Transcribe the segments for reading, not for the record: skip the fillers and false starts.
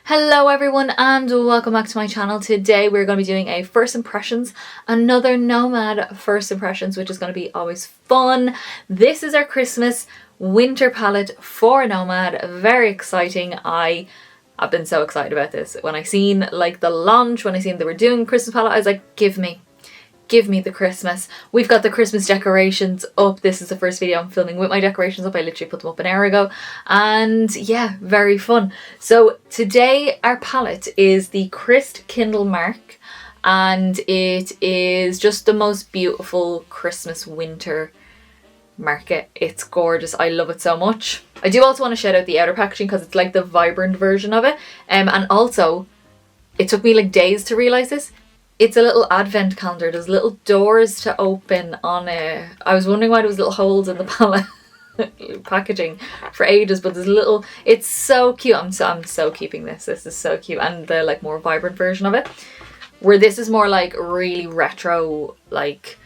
Hello everyone and welcome back to my channel. Today we're going to be doing a first impressions, another Nomad first impressions, which is going to be always fun. This is our Christmas winter palette for Nomad. Very exciting. I've been so excited about this. When I seen like the launch, when I seen they were doing Christmas palette, I was like, give me the Christmas. We've got the Christmas decorations up. This is the first video I'm filming with my decorations up. I literally put them up an hour ago, and yeah, very fun. So today our palette is the Christkindlmarkt, and it is just the most beautiful Christmas winter market. It's gorgeous. I love it so much. I do also want to shout out the outer packaging because it's like the vibrant version of it, and also it took me like days to realize this. It's a little advent calendar. There's little doors to open on it. I was wondering why there was little holes in the palette packaging for ages, but there's little, it's so cute. I'm so keeping this. This is so cute. And the like more vibrant version of it, where this is more like really retro, like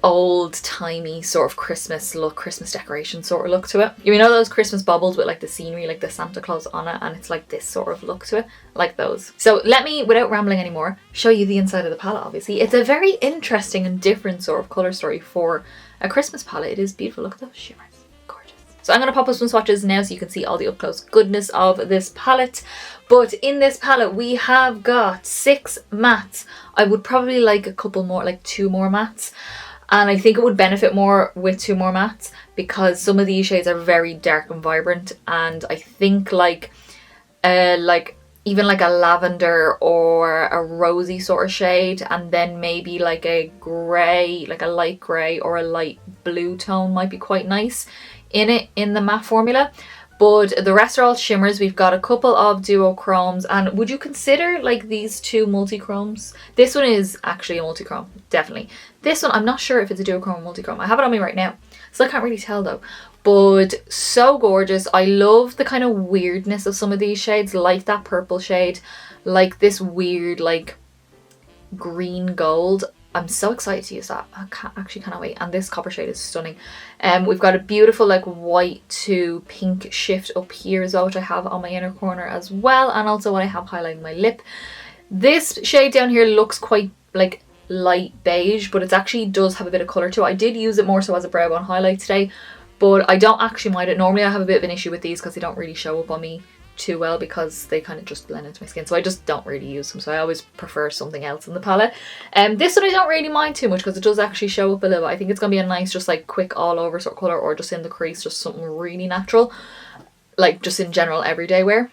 old-timey sort of Christmas look, Christmas decoration sort of look to it. You know those Christmas baubles with like the scenery, like the Santa Claus on it, and it's like this sort of look to it, like those. So let me, without rambling anymore, show you the inside of the palette. Obviously it's a very interesting and different sort of colour story for a Christmas palette. It is beautiful. Look at those shimmers. Gorgeous. So I'm going to pop up some swatches now so you can see all the up close goodness of this palette. But in this palette we have got 6 mattes. I would probably like a couple more, like 2 more mattes. And I think it would benefit more with 2 more mattes because some of these shades are very dark and vibrant, and I think like even like a lavender or a rosy sort of shade, and then maybe like a grey, like a light grey or a light blue tone might be quite nice in the matte formula. But the rest are all shimmers. We've got a couple of duochromes, and would you consider like these 2 multichromes? This one is actually a multichrome, definitely. This one, I'm not sure if it's a duochrome or multichrome. I have it on me right now, so I can't really tell though. But so gorgeous. I love the kind of weirdness of some of these shades, like that purple shade, like this weird like green gold. I'm so excited to use that. I cannot wait. And this copper shade is stunning. We've got a beautiful like white to pink shift up here as well, which I have on my inner corner as well, and also what I have highlighting my lip. This shade down here looks quite like light beige, but it actually does have a bit of colour to it. I did use it more so as a brow bone highlight today, but I don't actually mind it. Normally I have a bit of an issue with these because they don't really show up on me too well because they kind of just blend into my skin, so I just don't really use them. So I always prefer something else in the palette. This one I don't really mind too much because it does actually show up a little bit. I think it's gonna be a nice just like quick all over sort of colour, or just in the crease, just something really natural, like just in general everyday wear.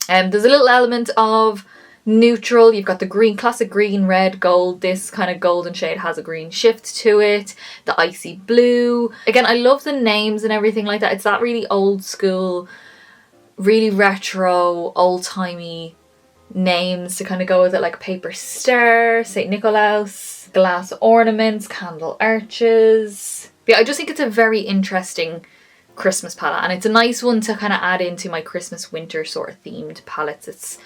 There's a little element of neutral. You've got the green, classic green, red, gold. This kind of golden shade has a green shift to it. The icy blue. Again, I love the names and everything like that. It's that really old school, really retro, old-timey names to kind of go with it, like paper star, St.Nikolaus, glass ornaments, candle arches. Yeah, I just think it's a very interesting Christmas palette, and it's a nice one to kind of add into my Christmas winter sort of themed palettes. It's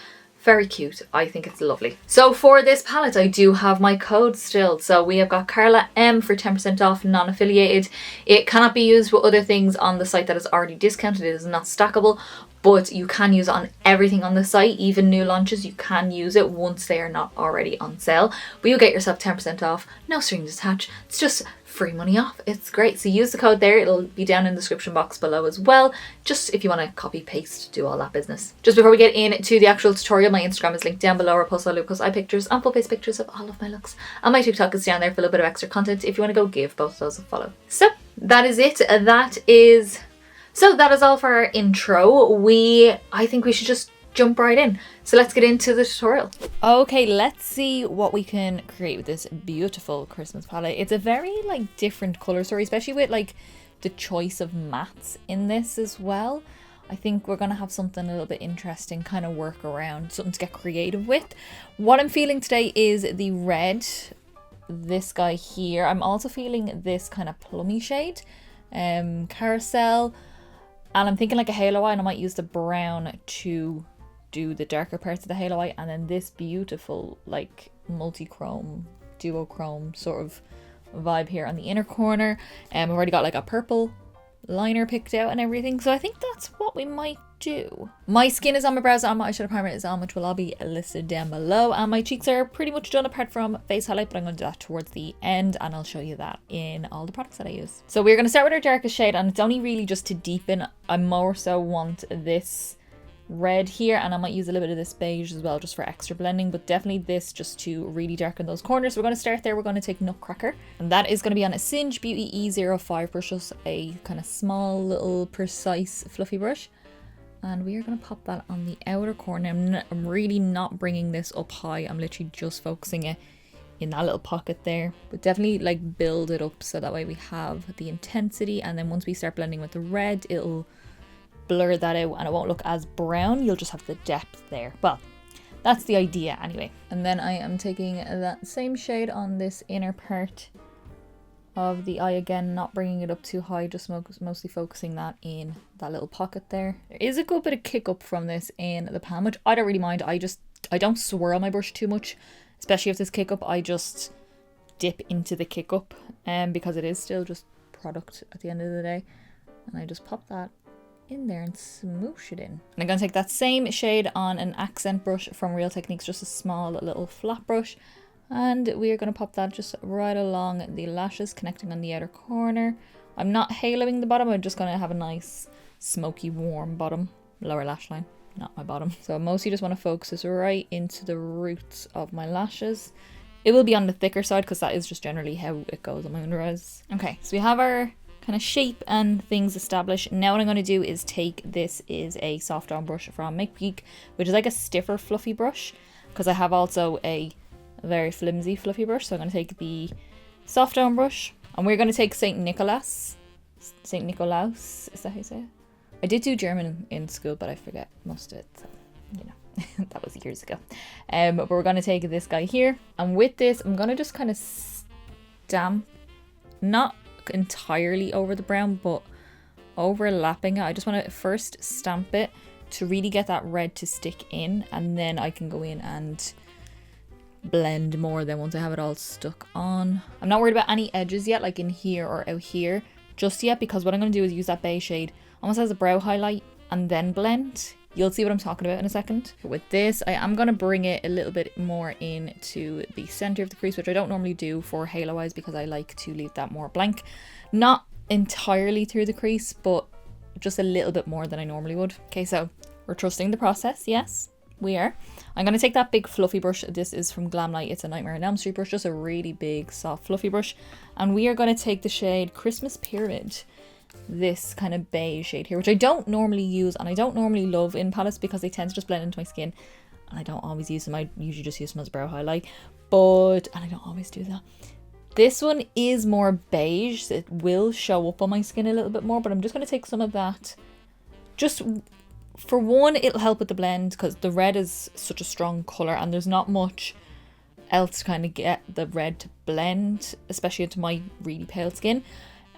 very cute. I think it's lovely. So for this palette I do have my code still. So we have got Carla M for 10% off, non-affiliated. It cannot be used with other things on the site that is already discounted. It is not stackable, but you can use it on everything on the site. Even new launches, you can use it once they are not already on sale. But you'll get yourself 10% off, no strings attached. It's just free money off. It's great. So use the code there. It'll be down in the description box below as well, just if you want to copy paste, do all that business. Just before we get into the actual tutorial, my Instagram is linked down below, or post all Lucas eye pictures and full face pictures of all of my looks, and my TikTok is down there for a little bit of extra content if you want to go give both of those a follow. So that is it. That is all for our intro. I think we should just jump right in. So let's get into the tutorial. Okay, let's see what we can create with this beautiful Christmas palette. It's a very like different colour story, especially with like the choice of mattes in this as well. I think we're going to have something a little bit interesting, kind of work around, something to get creative with. What I'm feeling today is the red, this guy here. I'm also feeling this kind of plummy shade, Carousel, and I'm thinking like a halo eye, and I might use the brown to do the darker parts of the halo eye, and then this beautiful like multi-chrome, duochrome sort of vibe here on the inner corner. We've already got like a purple liner picked out and everything. So I think that's what we might do. My skin is on, my brows on, my eyeshadow primer is on, which will all be listed down below. And my cheeks are pretty much done apart from face highlight, but I'm going to do that towards the end and I'll show you that in all the products that I use. So we're going to start with our darkest shade, and it's only really just to deepen. I more so want this red here, and I might use a little bit of this beige as well just for extra blending, but definitely this just to really darken those corners. So we're going to start there. We're going to take Nutcracker, and that is going to be on a Singe Beauty E05 brush, just a kind of small little precise fluffy brush, and we are going to pop that on the outer corner. I'm really not bringing this up high, I'm literally just focusing it in that little pocket there, but definitely like build it up so that way we have the intensity, and then once we start blending with the red, it'll blur that out and it won't look as brown. You'll just have the depth there. Well, that's the idea anyway. And then I am taking that same shade on this inner part of the eye again, not bringing it up too high, just mostly focusing that in that little pocket there. There is a good bit of kick up from this in the pan, which I don't really mind. I don't swirl my brush too much, especially if there's kick up. I just dip into the kick up, because it is still just product at the end of the day, and I just pop that in there and smoosh it in. And I'm going to take that same shade on an accent brush from Real Techniques, just a small little flat brush, and we are going to pop that just right along the lashes, connecting on the outer corner. I'm not haloing the bottom, I'm just going to have a nice smoky warm bottom, lower lash line, not my bottom. So I mostly just want to focus this right into the roots of my lashes. It will be on the thicker side because that is just generally how it goes on my undereyes. Okay, so we have our kind of shape and things established. Now what I'm going to do is take, this is a soft down brush from Make Geek, which is like a stiffer fluffy brush, because I have also a very flimsy fluffy brush. So I'm going to take the soft down brush, and we're going to take St.Nikolaus. St.Nikolaus, is that how you say it? I did do German in school, but I forget most of it, so you know. That was years ago. But we're going to take this guy here, and with this I'm going to just kind of stamp, not entirely over the brown, but overlapping it. I just want to first stamp it to really get that red to stick in, and then I can go in and blend more then once I have it all stuck on. I'm not worried about any edges yet, like in here or out here just yet, because what I'm going to do is use that beige shade almost as a brow highlight and then blend. You'll see what I'm talking about in a second. With this, I am going to bring it a little bit more into the center of the crease, which I don't normally do for halo eyes because I like to leave that more blank. Not entirely through the crease, but just a little bit more than I normally would. Okay, so we're trusting the process. Yes, we are. I'm going to take that big fluffy brush. This is from Glam. It's a Nightmare on Elm Street brush, just a really big soft fluffy brush. And we are going to take the shade Christmas Pyramid. This kind of beige shade here, which I don't normally use and I don't normally love in palettes because they tend to just blend into my skin, and I don't always use them. I usually just use them as a brow highlight, and I don't always do that. This one is more beige, so it will show up on my skin a little bit more, but I'm just going to take some of that. Just for one, it'll help with the blend because the red is such a strong colour and there's not much else to kind of get the red to blend, especially into my really pale skin.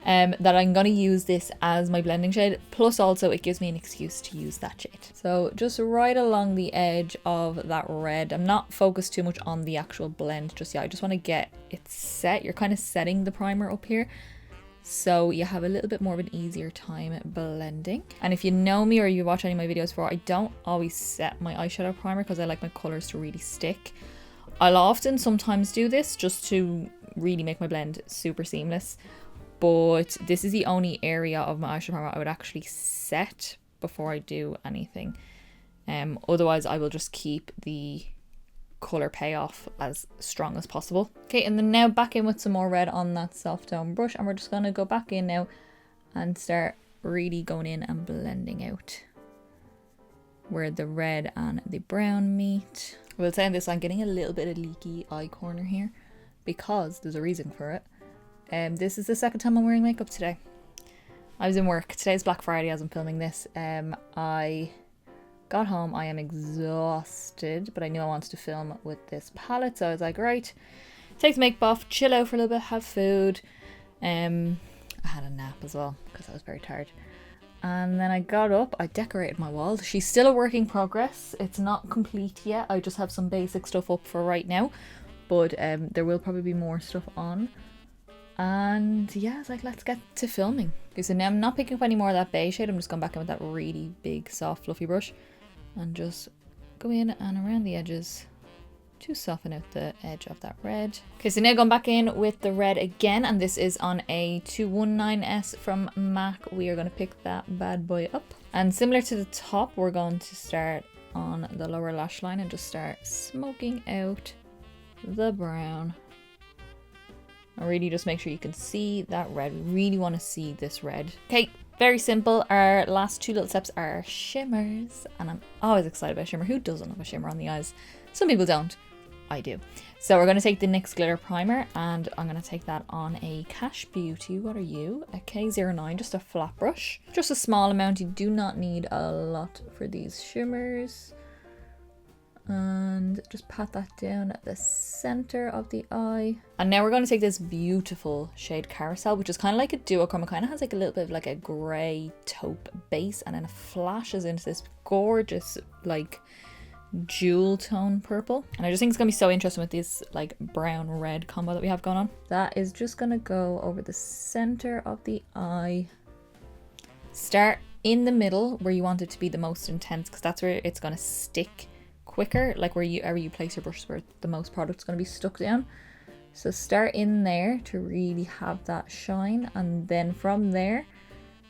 That I'm going to use this as my blending shade, plus also it gives me an excuse to use that shade. So just right along the edge of that red, I'm not focused too much on the actual blend just yet. I just want to get it set. You're kind of setting the primer up here, so you have a little bit more of an easier time blending. And if you know me or you watch any of my videos before, I don't always set my eyeshadow primer because I like my colours to really stick. I'll often sometimes do this just to really make my blend super seamless. But this is the only area of my eyeshadow primer I would actually set before I do anything. Otherwise, I will just keep the colour payoff as strong as possible. Okay, and then now back in with some more red on that soft down brush. And we're just going to go back in now and start really going in and blending out where the red and the brown meet. I will say on this, I'm getting a little bit of leaky eye corner here because there's a reason for it. This is the second time I'm wearing makeup today. I was in work. Today's Black Friday as I'm filming this. I got home. I am exhausted, but I knew I wanted to film with this palette. So I was like, right, take the makeup off, chill out for a little bit, have food. I had a nap as well because I was very tired. And then I got up, I decorated my wall. She's still a work in progress. It's not complete yet. I just have some basic stuff up for right now. But there will probably be more stuff on. And yeah, it's like, let's get to filming. Okay, so now I'm not picking up any more of that beige shade. I'm just going back in with that really big, soft, fluffy brush and just go in and around the edges to soften out the edge of that red. Okay, so now going back in with the red again, and this is on a 219S from MAC. We are going to pick that bad boy up. And similar to the top, we're going to start on the lower lash line and just start smoking out the brown. And really just make sure you can see that red. Really want to see this red. Okay, very simple. Our last two little steps are shimmers, and I'm always excited about shimmer. Who doesn't love a shimmer on the eyes? Some people don't. I do. So we're going to take the NYX glitter primer, and I'm going to take that on a Cash Beauty. What are you? A K09, just a flat brush. Just a small amount. You do not need a lot for these shimmers. And just pat that down at the center of the eye. And now we're going to take this beautiful shade Carousel, which is kind of like a duochrome. It kind of has like a little bit of like a grey taupe base, and then it flashes into this gorgeous like jewel tone purple. And I just think it's gonna be so interesting with this like brown red combo that we have going on. That is just gonna go over the center of the eye. Start in the middle where you want it to be the most intense, because that's where it's gonna stick quicker, like wherever you place your brush, where the most product's gonna be stuck down. So start in there to really have that shine, and then from there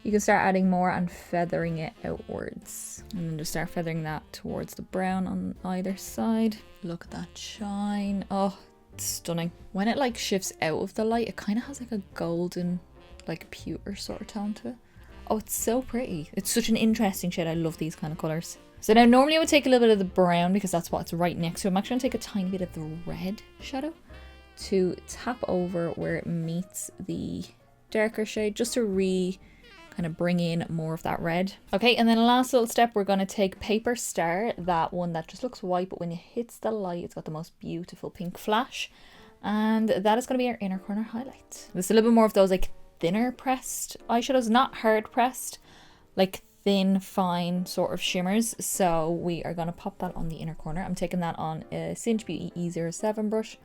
you can start adding more and feathering it outwards. And then just start feathering that towards the brown on either side. Look at that shine. Oh, it's stunning. When it like shifts out of the light, it kind of has like a golden, like pewter sort of tone to it. Oh, it's so pretty. It's such an interesting shade. I love these kind of colours. So now normally I would take a little bit of the brown because that's what's right next to it. I'm actually going to take a tiny bit of the red shadow to tap over where it meets the darker shade, just to kind of bring in more of that red. Okay, and then last little step, we're going to take Paper Star, that one that just looks white, but when it hits the light, it's got the most beautiful pink flash. And that is going to be our inner corner highlight. There's a little bit more of those like thinner pressed eyeshadows, not hard pressed, like thin, fine sort of shimmers. So we are going to pop that on the inner corner. I'm taking that on a Cinch Beauty E07 brush.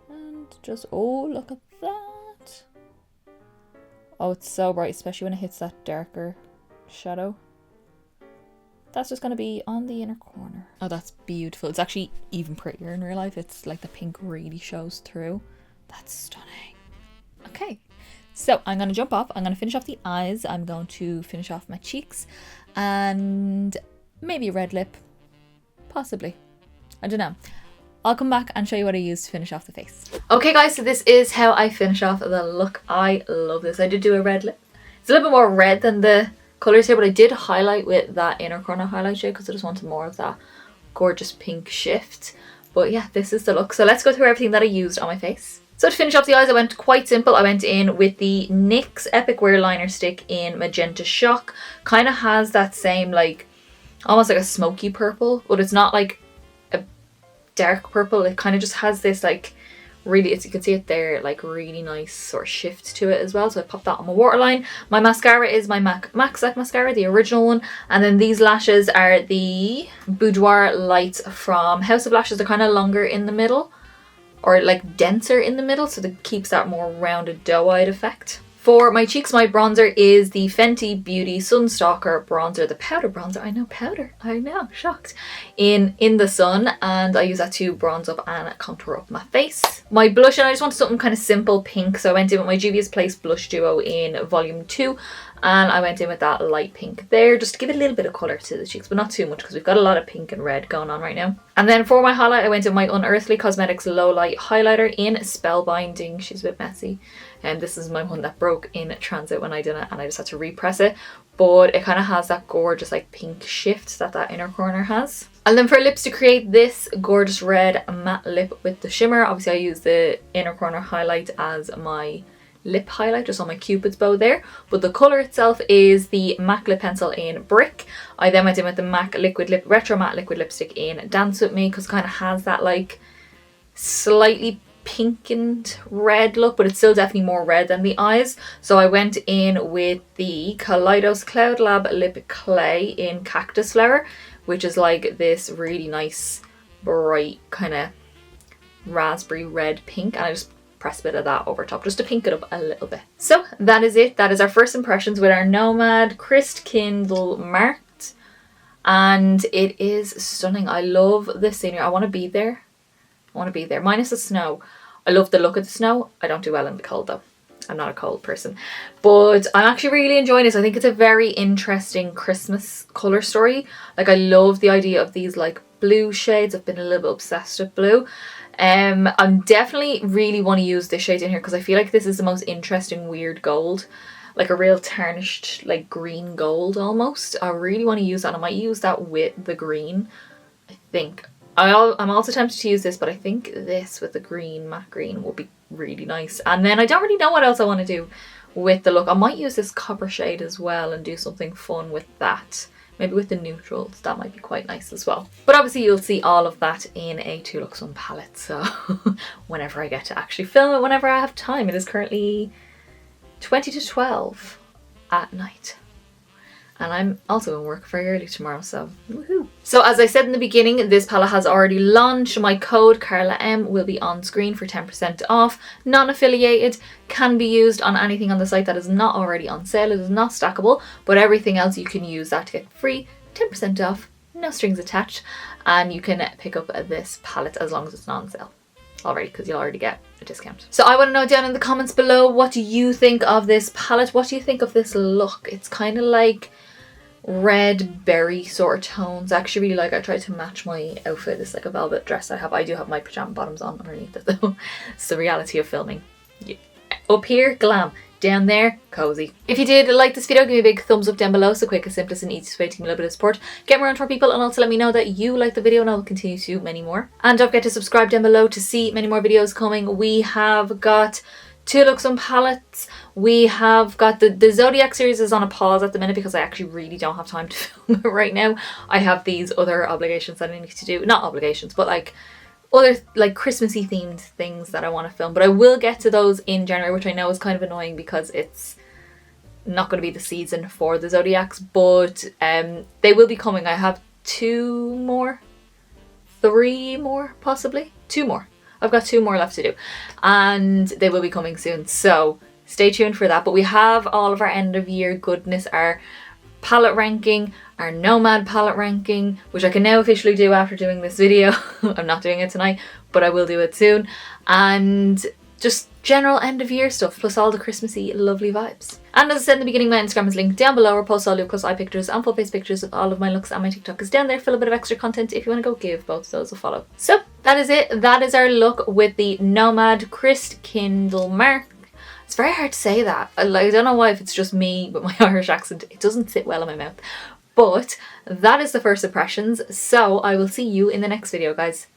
And just, oh, look at that. Oh, it's so bright, especially when it hits that darker shadow. That's just going to be on the inner corner. Oh, that's beautiful. It's actually even prettier in real life. It's like the pink really shows through. That's stunning. Okay, so I'm going to jump off. I'm going to finish off the eyes. I'm going to finish off my cheeks and maybe a red lip. Possibly. I don't know. I'll come back and show you what I use to finish off the face. Okay guys, so this is how I finish off the look. I love this. I did do a red lip. It's a little bit more red than the colours here, but I did highlight with that inner corner highlight shade because I just wanted more of that gorgeous pink shift. But yeah, this is the look. So let's go through everything that I used on my face. So to finish off the eyes, I went quite simple. I went in with the NYX Epic Wear Liner Stick in Magenta Shock. Kind of has that same like, almost like a smoky purple, but it's not like dark purple. It kind of just has this like really, you can see it there, like really nice sort of shift to it as well. So I popped that on my waterline. My mascara is my MAC Sack mascara, the original one, and then these lashes are the Boudoir Lights from House of Lashes. They're kind of longer in the middle, or like denser in the middle, so that keeps that more rounded doe-eyed effect. For my cheeks, my bronzer is the Fenty Beauty Sun Stalkr bronzer, the powder bronzer. I know, powder. I know, shocked. In the sun, and I use that to bronze up and contour up my face. My blush, and I just wanted something kind of simple pink, so I went in with my Juvia's Place Blush Duo in Volume 2, and I went in with that light pink there, just to give it a little bit of colour to the cheeks, but not too much, because we've got a lot of pink and red going on right now. And then for my highlight, I went in my Unearthly Cosmetics Low Light Highlighter in Spellbinding. She's a bit messy. And this is my one that broke in transit when I did it, and I just had to repress it. But it kind of has that gorgeous like pink shift that inner corner has. And then for lips, to create this gorgeous red matte lip with the shimmer, obviously I use the inner corner highlight as my lip highlight, just on my cupid's bow there. But the colour itself is the MAC lip pencil in Brick. I then went in with the MAC Retro Matte Liquid Lipstick in Dance With Me, because it kind of has that like slightly pink and red look, but it's still definitely more red than the eyes. So I went in with the Kaleidos Cloud Lab Lip Clay in Cactus Flower, which is like this really nice bright kind of raspberry red pink, and I just press a bit of that over top just to pink it up a little bit. So that is it. That is our first impressions with our Nomad Christkindlmarkt, and it is stunning. I love the scenery. I want to be there. I want to be there. Minus the snow. I love the look of the snow. I don't do well in the cold though. I'm not a cold person, but I'm actually really enjoying this. I think it's a very interesting Christmas colour story. Like, I love the idea of these like blue shades. I've been a little bit obsessed with blue. I'm definitely really want to use this shade in here because I feel like this is the most interesting weird gold, like a real tarnished like green gold almost. I really want to use that. I might use that with the green, I think. I'm also tempted to use this, but I think this with the green, matte green, will be really nice. And then I don't really know what else I want to do with the look. I might use this copper shade as well and do something fun with that. Maybe with the neutrals, that might be quite nice as well. But obviously you'll see all of that in a 2 Looks One palette, so whenever I get to actually film it, whenever I have time. It is currently 20 to 12 at night. And I'm also in work very early tomorrow, so woohoo. So as I said in the beginning, this palette has already launched. My code CarlaM will be on screen for 10% off. Non-affiliated, can be used on anything on the site that is not already on sale. It is not stackable, but everything else you can use that to get free 10% off, no strings attached, and you can pick up this palette as long as it's not on sale already, because you'll already get a discount. So I want to know down in the comments below, what do you think of this palette? What do you think of this look? It's kind of like red berry sort of tones. I actually really like it. I tried to match my outfit. It's like a velvet dress I have. I do have my pajama bottoms on underneath it though. It's the reality of filming. Yeah. Up here, glam. Down there, cozy. If you did like this video, give me a big thumbs up down below. So quick, simplest and easiest way to give me a little bit of support. Get me around for people, and also let me know that you like the video, and I will continue to do many more. And don't forget to subscribe down below to see many more videos coming. We have got 2 Looks One palettes. We have got the Zodiac series is on a pause at the minute because I actually really don't have time to film it right now. I have these other obligations that I need to do. Not obligations, but like other like Christmassy themed things that I want to film. But I will get to those in January, which I know is kind of annoying because it's not going to be the season for the Zodiacs. But they will be coming. I have 2 more, 3 more, possibly 2 more. I've got 2 more left to do, and they will be coming soon, so stay tuned for that. But we have all of our end of year goodness, our palette ranking, our Nomad palette ranking, which I can now officially do after doing this video. I'm not doing it tonight, but I will do it soon. And just general end of year stuff, plus all the Christmassy lovely vibes. And as I said in the beginning, my Instagram is linked down below. I'll post all your eye pictures and full face pictures of all of my looks, and my TikTok is down there for a bit of extra content if you want to go give both of those a follow. So that is it. That is our look with the Nomad Christkindlmarkt. It's very hard to say that. I don't know why, if it's just me with my Irish accent, it doesn't sit well in my mouth. But that is the first impressions, so I will see you in the next video, guys.